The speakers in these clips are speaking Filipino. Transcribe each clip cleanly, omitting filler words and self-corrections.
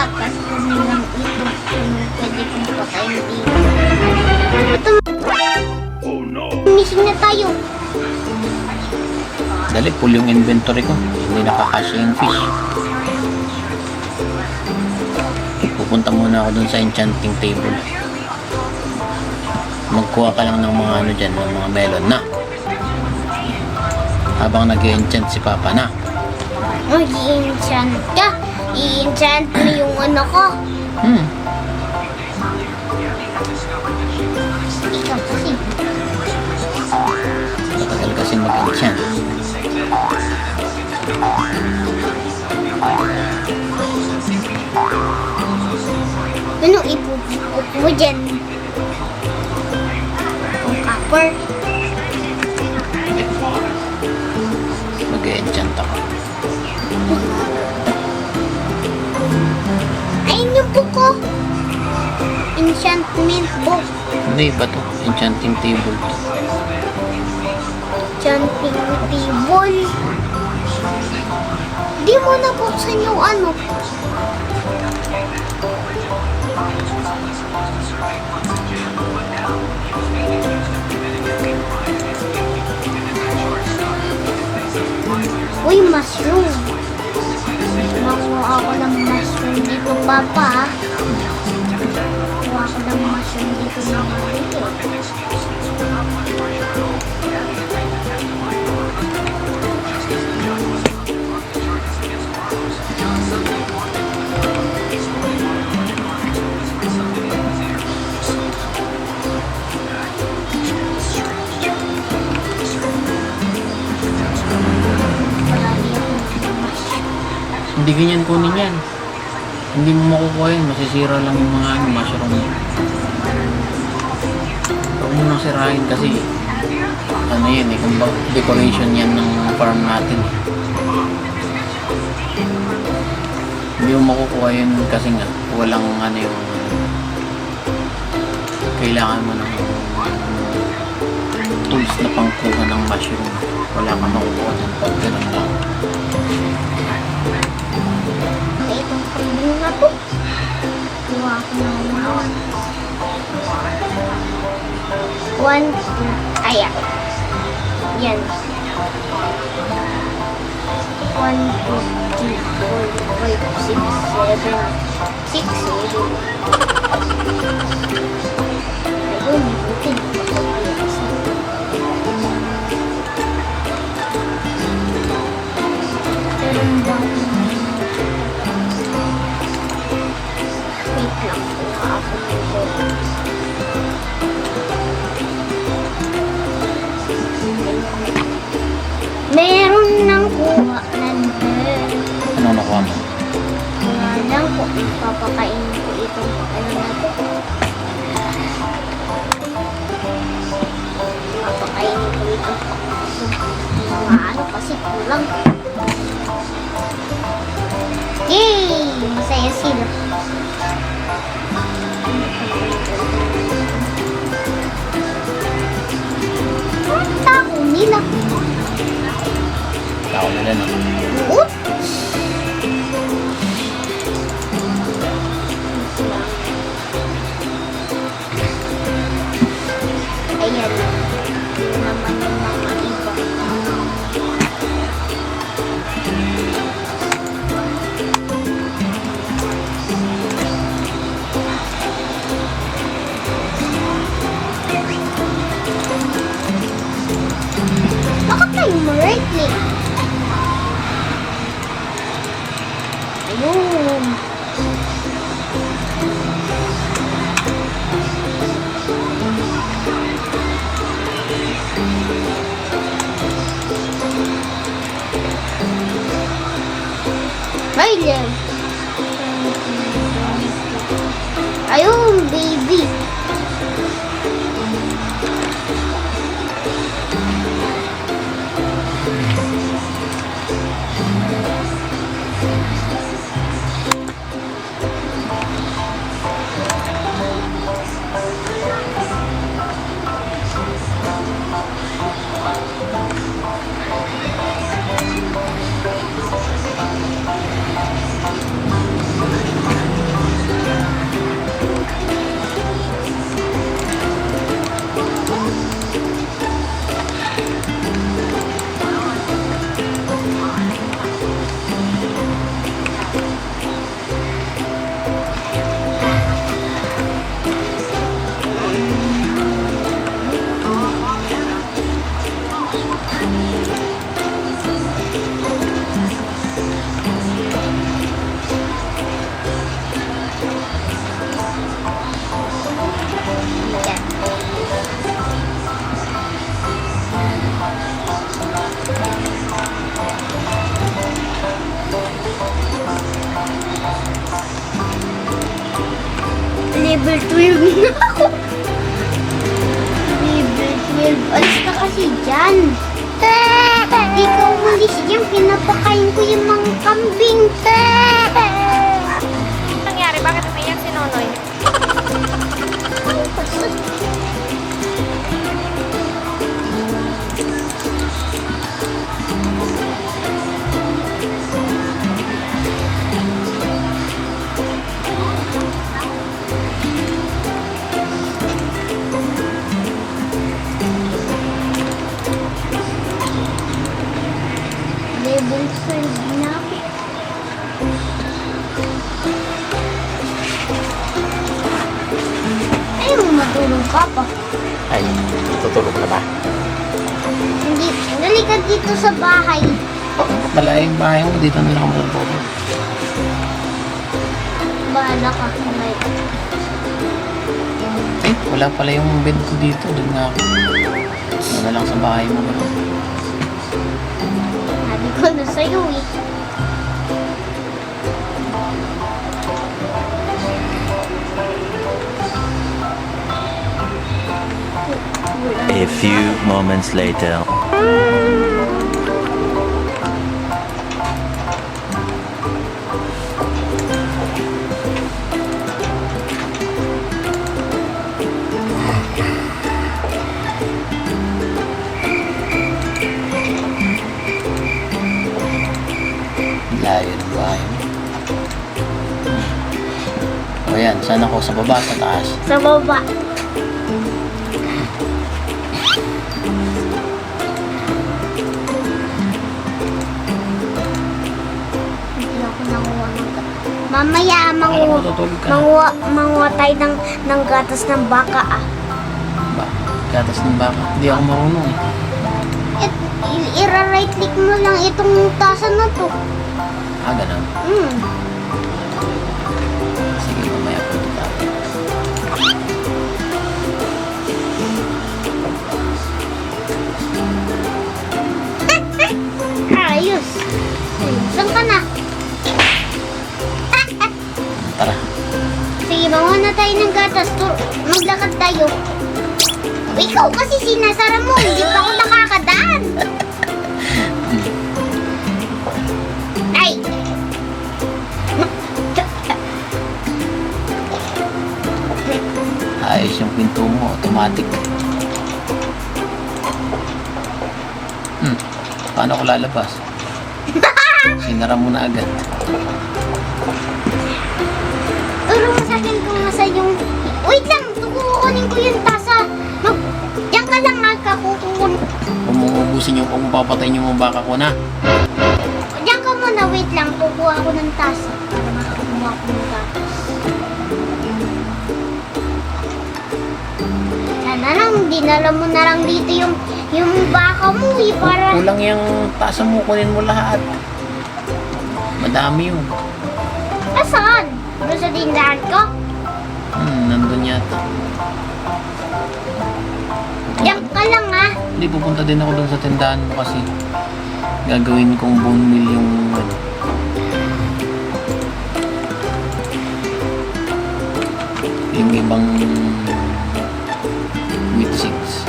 malakas kumilang ito kung pwede kong patayin dito. Ito, missing na tayo. Dali, full yung inventory ko. Hindi nakakasya yung fish. Pupunta muna ako dun sa enchanting table. Magkuha ka lang ng mga ano dyan, ng mga melon na. Habang nag-enchant si Papa na. I-enchant ka. I-enchant mo yung ano ko. Ikaw kasi. Matagal kasi mag-enchant. Ano ipupukot mo dyan? Ang copper. Mag-enchant ako. Ayun yung book ko. Enchantment book. Hindi ba to? Enchanting table to. Enchanting table. Di mo nabuksan yung ano. Uy, mushroom. Makuha ako ng mushroom dito, Papa. Makuha ako ng mushroom dito na malito. Hindi ganyan kunin yan. Hindi mo makukuha yan. Masisira lang yung mga ano, mushroom mo. Huwag mo nang sirahin kasi ano yan eh, kumbaga decoration yan ng farm natin. Hindi mo makukuha yun kasi nga walang ano yung kailangan mo ng tools na pangkuha ng mushroom. Wala kang makukuha ng pag ganun lang. Itong kambing na po. Kuha ko ng one, two, ayan. Yan. 1, 2, 3, 4, 5, 6, 7. 6, 7. Ayun, buti. Meron nang kuha nandun. Ano nakuha mo? Kuha lang po. Papakainin ko itong ano na to. Papakainin ko ito. Mga ano kasi kulang. Yay! Masaya sila. Ang tao nila. Tao nila no? Oot! Ayan. Yun naman yung mga iba. Bakit tayo right click? Ayun. Ayun. Ayun, baby. level 12 na ako. Level 12. Alis ka kasi dyan. Di ka umalis dyan. Pinapakain ko yung mga kambing. Anong nangyari? Bakit umiyak si Nonoy? Level 12 na ako. Ayaw mo matulog, Papa. Ay, tutulog na ba? Hindi, dali ka dito sa bahay. Pala yung bahay mo, dito na lang ako matutulog. Bahala ka ngayon. Eh, wala pala yung bed ko dito. Doon nga ako. Doon na lang sa bahay mo. Bro. Sabi ko na sa'yo eh. A few moments later. Layo ng bahay mo. O yan, saan ako? Sa baba, sa taas? Sa baba. Hindi ako nanguha ng mamaya, Akala ko tutulog ka na. manguha tayo ng gatas ng baka ah. Ba? Gatas ng baka. Hindi ako marunong eh. I-right click mo lang itong tasa na to. Ah, ganun. Sige, mamaya po ito tayo. Ayos. Saan ka na? Tara. Sige, manguha na tayo ng gatas. Maglakad tayo. Ikaw kasi sinasara mo. Hindi pa ako nakakadaan. Ay! Ayos yung pinto mo. Automatic. Paano ko lalabas? Sinara mo na agad. Turo mo sa akin kung nasa yung... Wait lang! Kukunin ko yung tasa. Diyan ka lang kukunin. Kung uubusin yung kung papatayin yung mga baka ko na. Diyan ka muna. Wait lang. Kukuha ako ng tasa. Para makakuha ko ng gatas. Sana lang. Dinala mo na lang dito yung baka mo eh. Para... Kulang yung tasa mo. Kunin mo lahat. Madami yun. Saan? Doon sa tindahan ko? Nandun yata. Diyan ka lang ah. Hindi, pupunta din ako doon sa tindahan mo kasi gagawin kong bone meal yung yung ibang wheat seeds.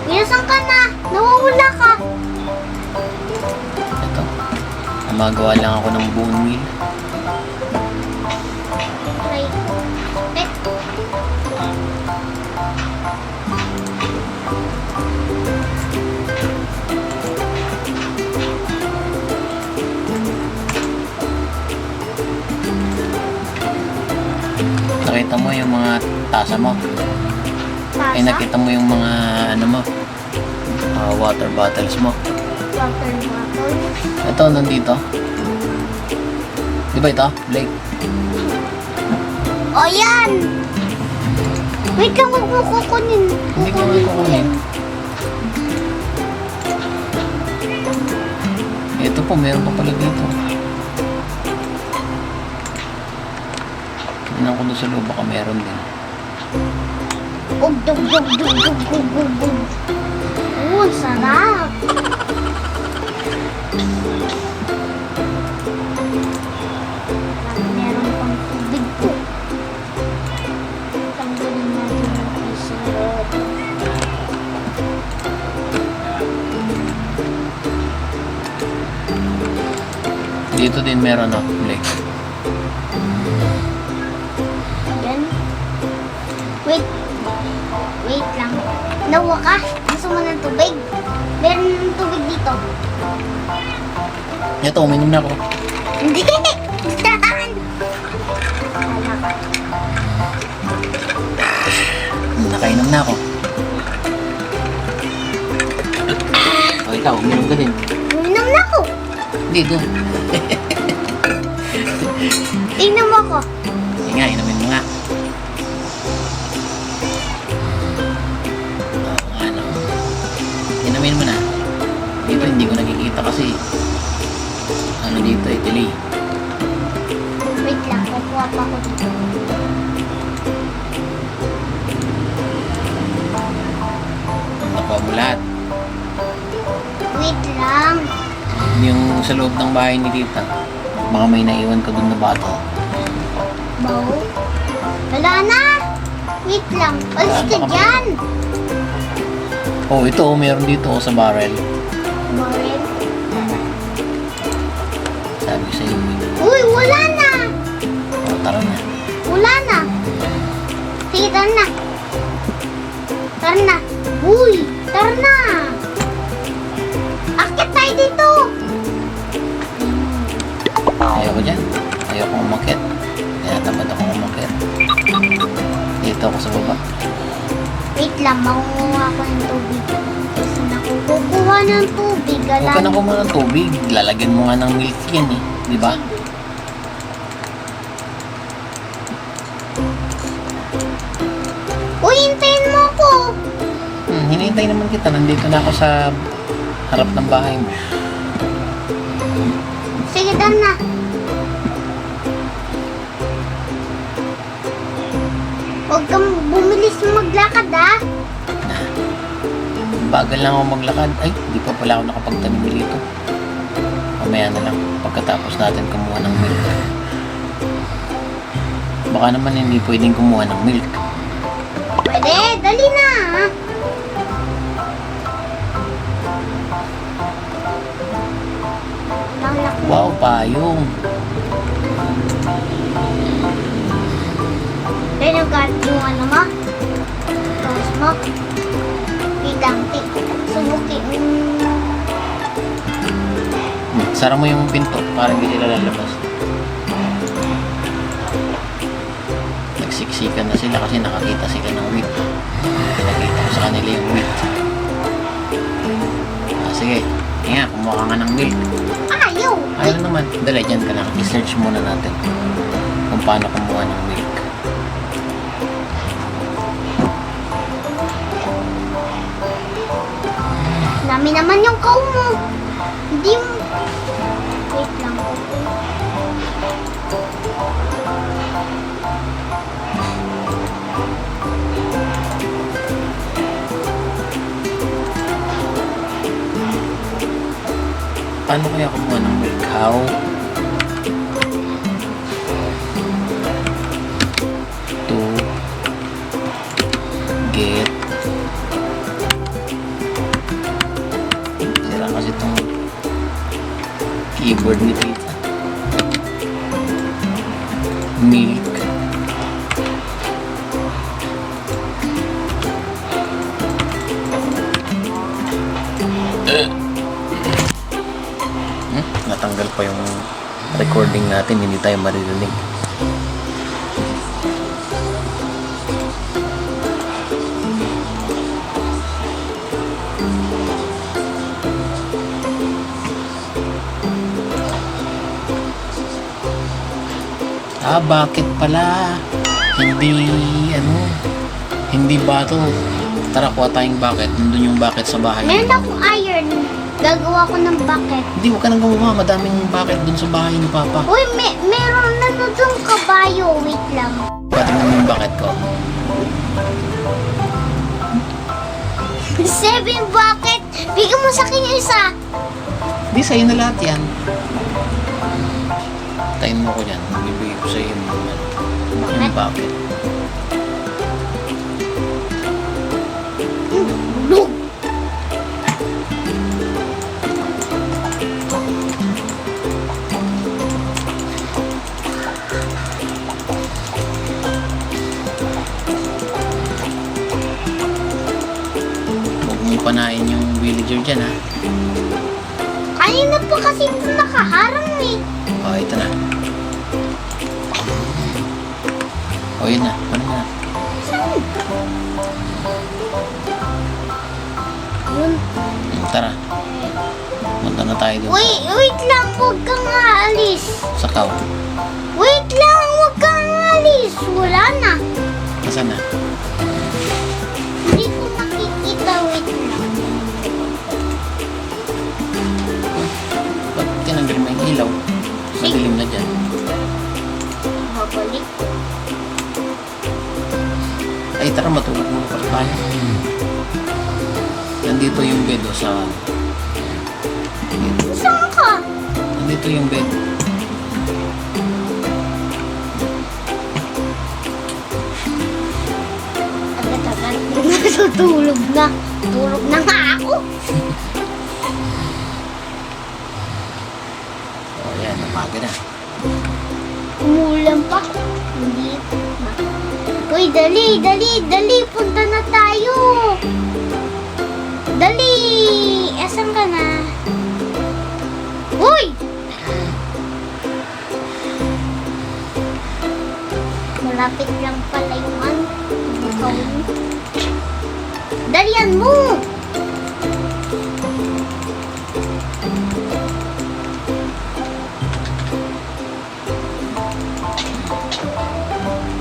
Nasaan ka na? Nawawala ka. Ito. Namagawa lang ako ng bone meal. Right. Eh. Nakita mo yung mga tasa mo. Tasa? Ay, nakita mo yung mga ano mo, water bottles mo. Water bottle. Ito, nandito. Di ba ito, Blake? O yan! Wait lang, huwag mo kukunin. Hindi ko nga kukunin. Ito po, meron pa pala dito. Tingnan ko doon sa loob, baka meron din. Ugdog, dog, dog, dog, dog, dog, dog. Oh, sarap. Meron pang tubig po. Tanggalin natin yung piso. Dito din meron na lake. Yan. Wait. Wait lang. Nawa ka? Gusto mo ng tubig? Meron ng tubig dito. Ito, uminom na ako. Hindi! Saan? Nakainom na ako. O ikaw, uminom ka din. Uminom na ako. Hindi, doon. Tingnan mo ako. Sige nga, inumin mo nga. Ano? Inumin mo na. Dito hindi ko nakikita kasi ano dito, Italy. Wait lang, kukuha pa ako dito. Nakuha mo lahat. Wait lang. Yung sa loob ng bahay ni Tita, baka may naiwan ka dun na bato. Bow. Wala na. Wait lang. Alis ka Baka dyan. Oh, ito, meron dito sa barrel. Borin. Sabi ko sa'yo, Uy, wala na. oh, tara na. Wala na. Sige, tara na. Tara na. Uy, tara na. Akit tayo dito. Ayoko dyan. Ayoko umakit. Kaya tamad ako umakit. Dito ako sa baba. Wait lang, makukuha ko ng tubig. Kasi nakukuha ng tubig. Huwag ka na kumuha ng tubig. Lalagyan mo nga ng milk yan eh. Di ba? Uy, hintayin mo ako. Hinihintay naman kita. Nandito na ako sa harap ng bahay mo. Sige, tara na. Huwag kang bumilis maglakad, ah. Bagal lang ako maglakad. Ay, di pa pala ako nakapagtanim dito. Mamaya na lang. Pagkatapos natin kumuha ng milk. Baka naman hindi pwedeng kumuha ng milk. Pwede, dali na. Lalak mo. Wow, payong. Pero kahit yung ano mo, toast mo, biglang subukin. Sara mo yung pinto para hindi sila lalabas. Nagsiksikan na sila kasi nakakita sila ng wheat. Pinakita ko sa kanila yung wheat. Sige, nga, kumuha ka nga ng milk. Ayaw! Ayaw naman, dala dyan ka lang. I-search muna natin kung paano kumuha ng milk. Dami naman yung cow mo. Hindi mo. Wait lang. Paano kaya kumuha ng milk cow? To get sira kasi itong keyboard ni Tita. Milk. Natanggal pa yung recording natin, hindi tayo maririnig. Bakit pala? Hindi bato. Tara, kuha tayong bucket. Nandun yung bucket sa bahay. Meron akong iron. Gagawa ko ng bucket. Hindi, huwag ka nang gumawa. Madaming bucket dun sa bahay ni Papa. Uy, meron na doon kabayo. Wait lang. Patingnan mo yung bucket ko. 7 bucket. Bigyan mo sa akin yung isa. Hindi, sa'yo na lahat yan. Tayin mo ko dyan. Bibigay ko sa'yo yung bucket. Lug. Huwag mong panain yung villager dyan, ha? Kanina pa kasi ito nakaharang eh. O, ito na. O, yun na. Ano na? Yun. Tara. Punta na tayo doon Wait lang. Huwag kang aalis. sa kaw. Wait lang. Huwag kang aalis. Wala na. Nasaan na? Hindi ko nakikita. Wait lang. Ba't tinanggal mo yung ilaw? Madilim na dyan. Babalik. Ay, tara, matulog muna para tayo. Nandito yung bed o sa... Dito. Saan ka? Nandito yung bed. Agad-agad. Natutulog na. Tulog na nga ako. O, yan, umaga na. Umulan pa. Hindi. Uy, dali. Punta na tayo. Dali. Asan ka na? Uy! Malapit lang pala yung ano. Dalian mo!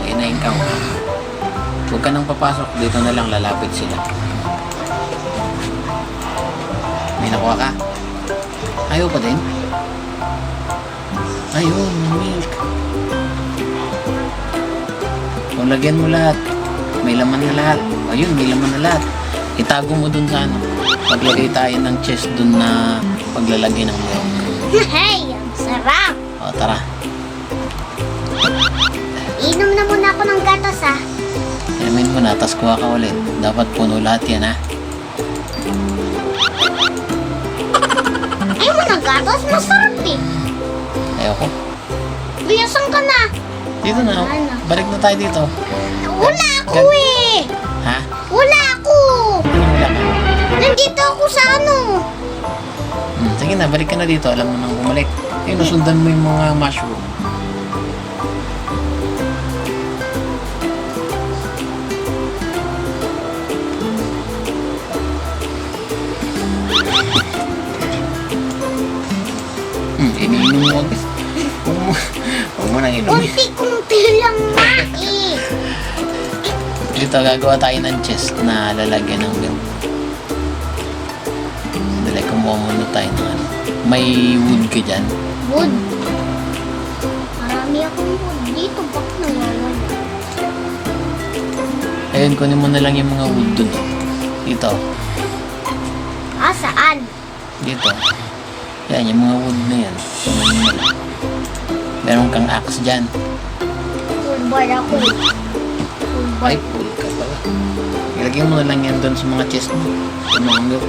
Ayun na yung kaw. Huwag ka nang papasok. Dito na lang, lalapit sila. May nakuha ka? Ayaw pa din? Ayun, milk. O, lagyan mo lahat. May laman na lahat. Ayun, may laman na lahat. Itago mo dun sa ano. Paglagay tayo ng chest dun na paglalagay ng milk. Hey! Ang sarap! O, tara. Inom na muna ako ng gatas ah. Inumin mo na, tas kuha ka ulit. Dapat puno lahat yan, ha? Ayaw mo ng gatas? Masarap eh. Ayoko. Biyasan ka na. Dito na. Ano? Balik na tayo dito. Wala ako eh. Ha? Wala ako. Ano wala ka? Nandito ako sa ano. Sige na, balik ka na dito. Alam mo nang bumalik. Eh, nasundan mo yung mga mushroom. Iniinom mo agad. Huwag mo nang inumin. Kunti-kunti lang na eh. Dito, gagawa tayo ng chest na lalagyan ng milk. Dali, kumuha muna tayo ng ano. May wood ka dyan. Wood. Marami akong wood dito. Bakit nawawala? Ayun, kunin mo na lang yung mga wood dun. Dito. Ah, saan? Dito. Yan, yung mga wood na yan. Kunin mo lang. Meron kang axe dyan. Full bar ako eh. Full bar. Ay, full ka pala. Ilagay mo na lang yan dun sa mga chest mo. Sa mga milk.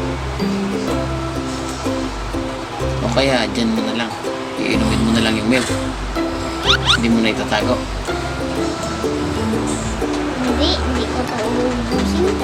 O kaya, dyan mo na lang. Iinumin mo na lang yung milk. Hindi mo na itatago. Hindi ko ito uubusin.